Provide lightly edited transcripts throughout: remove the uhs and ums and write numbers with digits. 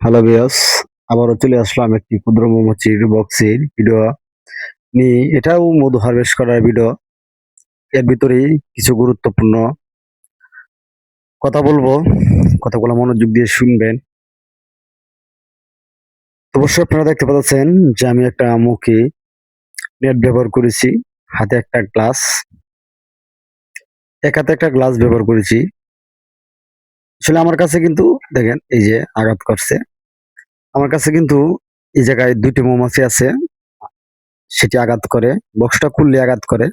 Hello viewers, আবারও চলে আসলাম একটি ক্ষুদ্র মৌমাছির বক্সের ভিডিও নিয়ে। এটাও মধু হারভেস্ট করার ভিডিও। এর ভিতরেই কিছু গুরুত্বপূর্ণ কথা বলবো, কথাগুলো মনোযোগ দিয়ে শুনবেন। অবশ্যই আপনারা দেখতে পাচ্ছেন যে আমি একটা মুখে নেট ব্যবহার করেছি, হাতে একটা গ্লাস, এক হাতে একটা গ্লাস ব্যবহার করেছি। আসলে আমার কাছে কিন্তু দেখেন এই যে আঘাত করছে, আমার কাছে কিন্তু এই জায়গায় দুইটি মৌমাছি আছে, সেটি আঘাত করে, বক্সটা খুললে আঘাত করে।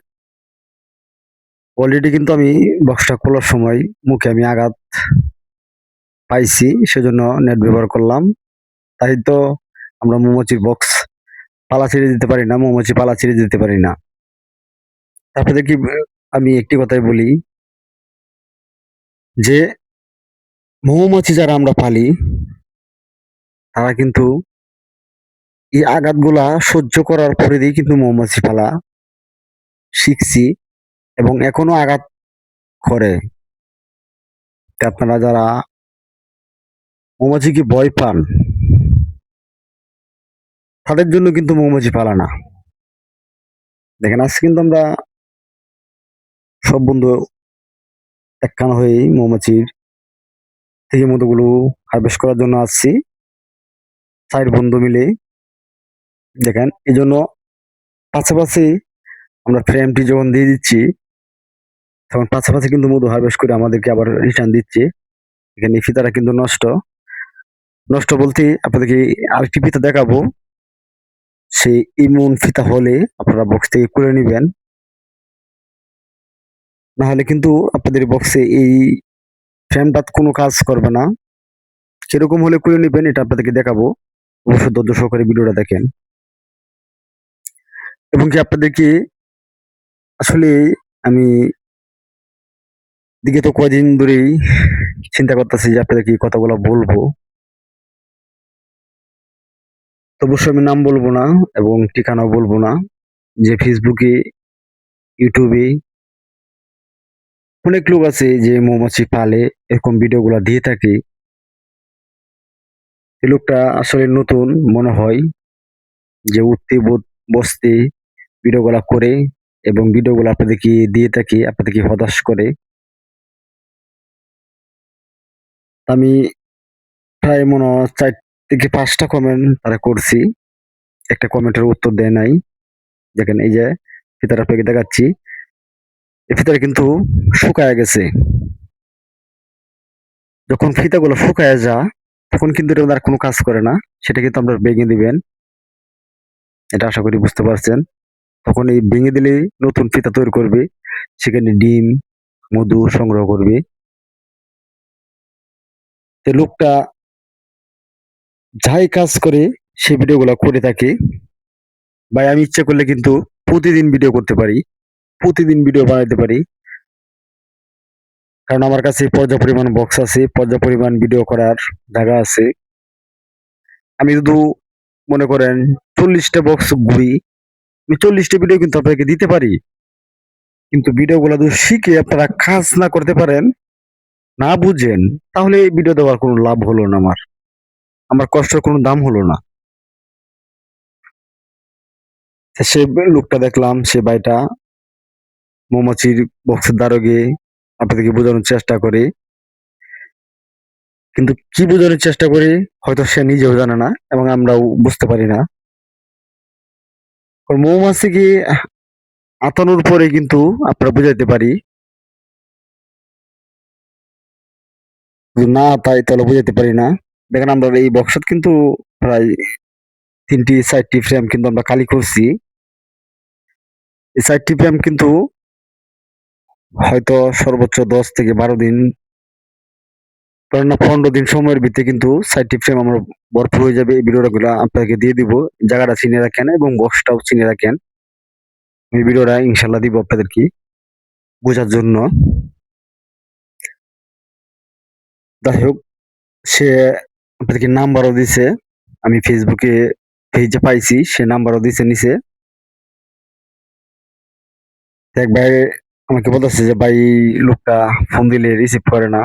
অলরেডি কিন্তু আমি বক্সটা খোলার সময় মুখে আমি আঘাত পাইছি, সেজন্য নেট ব্যবহার করলাম। তাই তো আমরা মৌমাছির বক্স পালা ছেড়ে দিতে পারি না, মৌমাছি পালা ছেড়ে দিতে পারি না। তারপরে কি আমি একটি কথাই বলি যে মৌমাছি যারা আমরা পালি তারা কিন্তু এই আঘাতগুলা সহ্য করার পরে দিয়ে কিন্তু মৌমাছি পালা শিখছি এবং এখনো আঘাত করে। তা আপনারা যারা মৌমাছিকে ভয় পান তাদের জন্য কিন্তু মৌমাছি পালা না। দেখেন আজকে কিন্তু আমরা সব বন্ধু একখানা হয়ে মৌমাছির থেকে মধুগুলো হারভেস্ট করার জন্য আসছি, 4 বন্ধু মিলে। দেখেন এই জন্য পাশাপাশি আমরা ফ্রেমটি যখন দিয়ে দিচ্ছি তখন পাশাপাশি কিন্তু মধু হারভেস্ট করে আমাদেরকে আবার রিটার্ন দিচ্ছে। এখানে ফিতাটা কিন্তু নষ্ট নষ্ট বলতে আপনাদেরকে আরেকটি ফিতা দেখাবো, সেই ইমুন ফিতা হলে আপনারা বক্স থেকে খুলে নেবেন, না হলে কিন্তু আপনাদের বক্সে এই ফ্রেমটা কোনো কাজ করবে না। সেরকম হলে খুলে নেবেন, এটা আপনাদেরকে দেখাবো। অবশ্যই ধৈর্য সহকারে ভিডিওটা দেখেন। এবং কি আপনাদেরকে আসলে আমি দিকে তো কয়দিন ধরেই চিন্তা করতেছি যে আপনাদেরকে এই কথাগুলো বলবো। তো অবশ্যই আমি নাম বলবো না এবং ঠিকানাও বলবো না। যে ফেসবুকে, ইউটিউবে অনেক লোক আছে যে মৌমাছি পালে, এরকম ভিডিওগুলো দিয়ে থাকে। এই লোকটা আসলে নতুন মনে হয়, যে উঠতে বসতে ভিডিওগুলা করে এবং ভিডিওগুলো আপনাদেরকে দিয়ে থাকে, আপনাদেরকে হতাশ করে। আমি প্রায় মনে হয় 4 থেকে 5 টা কমেন্ট তারা করছি। একটা কমেন্টের উত্তর দেয় নাই। দেখেন এই যে ফিতাটা আপনাকে দেখাচ্ছি। এই ফিতাটা কিন্তু শুকায়া গেছে। যখন ফিতাগুলো শুকায়া যায় তখন কিন্তু এটা আর কোনো কাজ করে না। সেটা কিন্তু আপনারা ভেঙে দিবেন। এটা আশা করি বুঝতে পারছেন। তখন এই ভেঙে দিলেই নতুন ফিতা তৈরি করবে। সেখানে ডিম, মধু সংগ্রহ করবে। তো লোকটা যাই কাজ করে সে ভিডিওগুলা করে থাকে। ভাই আমি ইচ্ছা করলে কিন্তু প্রতিদিন ভিডিও করতে পারি। প্রতিদিন ভিডিও বানাইতে পারি। কারণ আমার কাছে পর্যাপ্ত পরিমাণ বক্স আছে, পর্যাপ্ত পরিমাণ ভিডিও করার জায়গা আছে। আমি শুধু মনে করেন ৪০ টা বক্স ঘুরি, আমি ৪০ টা ভিডিও কিন্তু আপনাকে দিতে পারি। কিন্তু ভিডিওগুলা যদি শিখে আপনারা কাজ না করতে পারেন, না বুঝেন, তাহলে এই ভিডিও দেওয়ার কোনো লাভ হলো না আমার। আমার কষ্টের কোনো দাম হলো না। সে লোকটা দেখলাম সে ভাইটা মৌমাছির বক্সের দ্বারা গিয়ে আপনাদেরকে বোঝানোর চেষ্টা করে। কিন্তু কি বোঝানোর চেষ্টা করি হয়তো সে নিজেও জানে না এবং আমরাও বুঝতে পারি না। কারণ মৌমাছিকে আতানোর পরে কিন্তু আপনারা বুঝাইতে পারি। যদি না আতাই তাহলে বুঝাইতে পারি না। দেখেন আমরা এই বক্সত কিন্তু প্রায় ৩ টি ৪ টি ফ্রেম কিন্তু আমরা কালি করছি। এই ৪ টি ফ্রেম কিন্তু হয়তো সর্বোচ্চ ১০ থেকে ১২ দিন, ধরেন না ১৫ দিন সময়ের ভিতরে কিন্তু ৪ টি ফ্রেম আমরা ভরপুর হয়ে যাবে। এই ভিডিওগুলা আপনাকে দিয়ে দিব। জায়গাটা চিনে রাখেন এবং বক্সটাও চিনে রাখেন। এই ভিডিওটা ইনশাআল্লাহ দিব আপনাদেরকে বোঝার জন্য। যাই হোক, সে আপনাদেরকে নাম্বারও দিছে। আমি ফেসবুকে পেজে পাইছি, সে নাম্বারও দিছে নিচে। এক ভাই আমাকে বলতেছে যে ভাই লোকটা ফোন দিলে রিসিভ করে না।